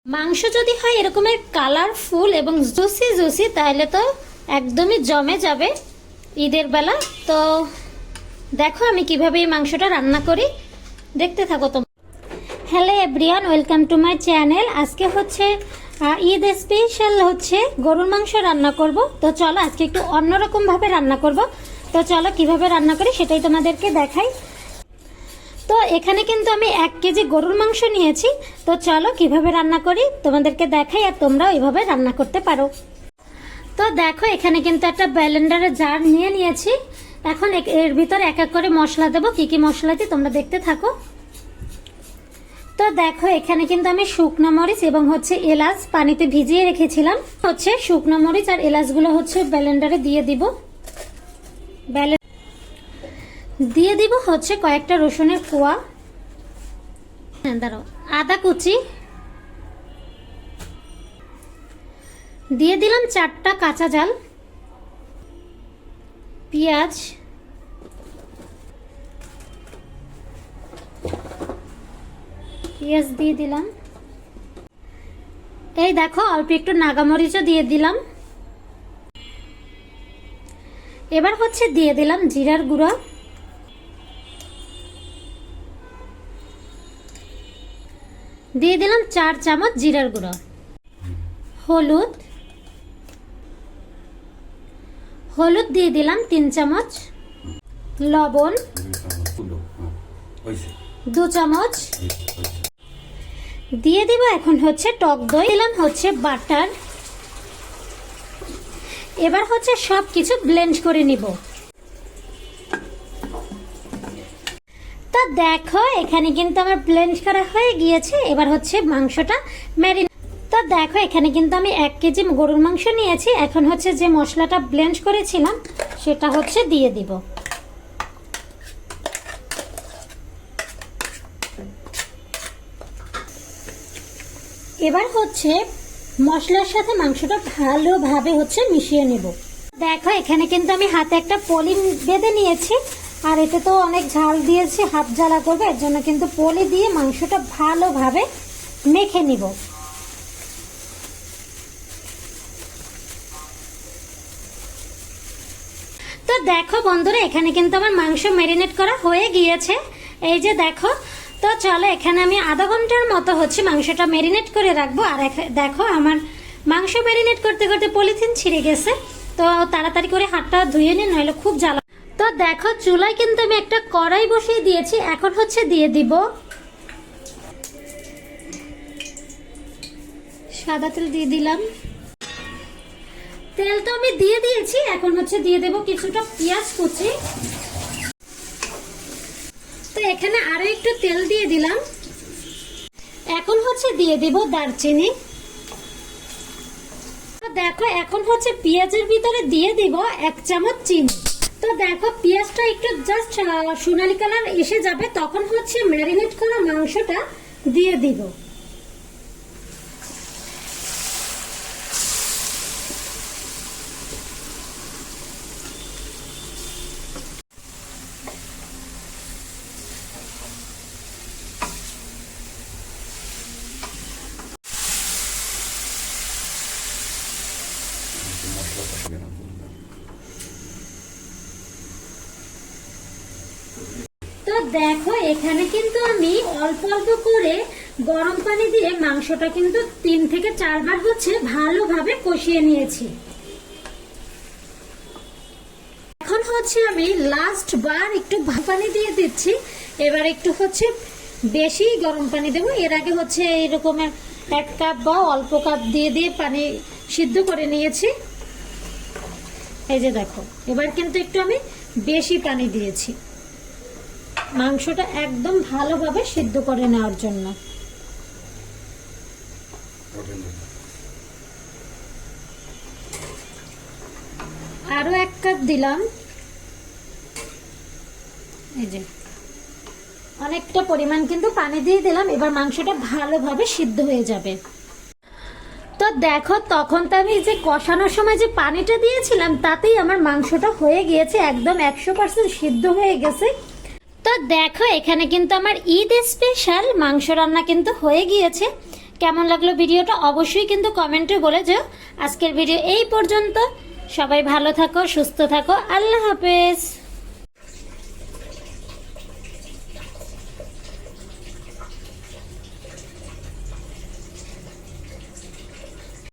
মাংস যদি হয় এরকমের কালারফুল এবং জুসি জুসি তাহলে তো একদমই জমে যাবে ঈদের বেলা। তো দেখো আমি কিভাবে এই মাংসটা রান্না করি, দেখতে থাকো তোমরা। Hello everyone, welcome to my channel. আজকে হচ্ছে ঈদ স্পেশাল হচ্ছে গরুর মাংস রান্না করব। তো চলো আজকে একটু অন্যরকম ভাবে রান্না করব। তো চলো কিভাবে রান্না করি সেটাই তোমাদেরকে দেখাই। তো এখানে কিন্তু আমি 1 কেজি গরুর মাংস নিয়েছি। তো চলো কিভাবে রান্না করি তোমাদেরকে দেখাই, আর তোমরাও এইভাবে রান্না করতে পারো। তো দেখো এখানে কিন্তু একটা ব্লেন্ডারের জার নিয়ে নিয়েছি। এখন এর ভিতরে এক এক করে মশলা দেবো, কি কি মশলা দিই তোমরা দেখতে থাকো। তো দেখো এখানে কিন্তু আমি শুকনো মরিচ এবং হচ্ছে এলাচ পানিতে ভিজিয়ে রেখেছিলাম। হচ্ছে শুকনো মরিচ আর এলাচগুলো হচ্ছে ব্লেন্ডারে দিয়ে দিব। দিয়ে দিব হচ্ছে কয়েকটা রসুনের কোয়া, দাঁড়াও, আদা কুচি দিয়ে দিলাম, 4টা কাঁচা জাল, পেঁয়াজ, দিয়ে দিলাম। এই দেখো অল্প একটু নাগামরিচও দিয়ে দিলাম। এবার হচ্ছে দিয়ে দিলাম জিরার গুঁড়া, দিয়ে দিলাম 4 চামচ জিরার গুঁড়া, হলুদ দিয়ে দিলাম 3 চামচ, লবণ 2 চামচ দিয়ে দিব। এখন হচ্ছে টক দই দিলাম, হচ্ছে বাটার। এবার হচ্ছে সবকিছু ব্লেন্ড করে নিব। তো দেখো এখানে কিন্তু আমার ব্লেন্ড করা হয়ে গিয়েছে। এবার হচ্ছে মাংসটা ম্যারিনেট। তো দেখো এখানে কিন্তু আমি 1 কেজি গরুর মাংস নিয়েছি। এখন হচ্ছে যে মশলাটা ব্লেন্ড করেছিলাম সেটা হচ্ছে দিয়ে দিব। এবার হচ্ছে মশলার সাথে মাংসটা ভালোভাবে হচ্ছে মিশিয়ে নেব। দেখো এখানে কিন্তু আমি হাতে একটা পলি বেঁধে নিয়েছি, আর এতে তো অনেক ঝাল দিয়েছি, হাত জ্বালা করবে, এর জন্য কিন্তু পলি দিয়ে মাংসটা ভালোভাবে মেখে নিব। তো দেখো বন্ধুরা এখানে কিন্তু আমার মাংস ম্যারিনেট করা হয়ে গিয়েছে, এই যে দেখো। তো চলো এখানে আমি আধা ঘন্টার মতো হচ্ছে মাংসটা ম্যারিনেট করে রাখবো। আর দেখো আমার মাংস ম্যারিনেট করতে করতে পলিথিন ছিঁড়ে গেছে, তো তাড়াতাড়ি করে হাতটা ধুয়ে নিন, নইলে খুব জ্বালা। তো দেখো চুলায় কিন্তু আমি একটা কড়াই বসিয়ে দিয়েছি। এখন হচ্ছে দিয়ে দিব সাদা তেল, দিয়ে দিলাম। তেল তো আমি দিয়ে দিয়েছি। এখন হচ্ছে দিয়ে দেব কিছুটা পেঁয়াজ কুচি। তো এখানে আরো একটু তেল দিয়ে দিলাম। এখন হচ্ছে দিয়ে দিব দারচিনি। দেখো এখন হচ্ছে পেঁয়াজের ভিতরে দিয়ে দিব 1 চামচ চিনি। তো দেখো পেঁয়াজটা একটু জাস্ট সোনালী কালার এসে যাবে, তখন হচ্ছে ম্যারিনেট করা মাংসটা দিয়ে দিব। তো দেখো এখানে কিন্তু আমি অল্প অল্প করে গরম পানি দিয়ে মাংসটা কিন্তু 3 থেকে 4 বার হচ্ছে ভালোভাবে কষিয়ে নিয়েছি। এখন হচ্ছে আমি লাস্ট বার একটু পানি দিয়ে দিচ্ছি। এবার একটু হচ্ছে বেশি গরম পানি দেবো। এর আগে হচ্ছে এরকমের 1 কাপ বা অল্প কাপ দিয়ে দিয়ে পানি সিদ্ধ করে নিয়েছি। এই যে দেখো এবার কিন্তু একটু আমি বেশি পানি দিয়েছি মাংসটা একদম ভালোভাবে সিদ্ধ করে নেওয়ার জন্য। আরো 1 কাপ দিলাম। এই যে অনেকটা পরিমাণ কিন্তু পানি দিয়ে দিলাম। এবার মাংসটা ভালোভাবে সিদ্ধ হয়ে যাবে। তো দেখো তখন তো আমি যে কষানোর সময় যে পানিটা দিয়েছিলাম তাতেই আমার মাংসটা হয়ে গিয়েছে, একদম 100% সিদ্ধ হয়ে গেছে। তো দেখো এখানে কিন্তু আমার ঈদ স্পেশাল মাংস রান্না কিন্তু হয়ে গিয়েছে। কেমন লাগলো ভিডিওটা অবশ্যই কিন্তু কমেন্টে বলে যাও। আজকের ভিডিও এই পর্যন্ত। সবাই ভালো থাকো, সুস্থ থাকো, আল্লাহ হাফেজ।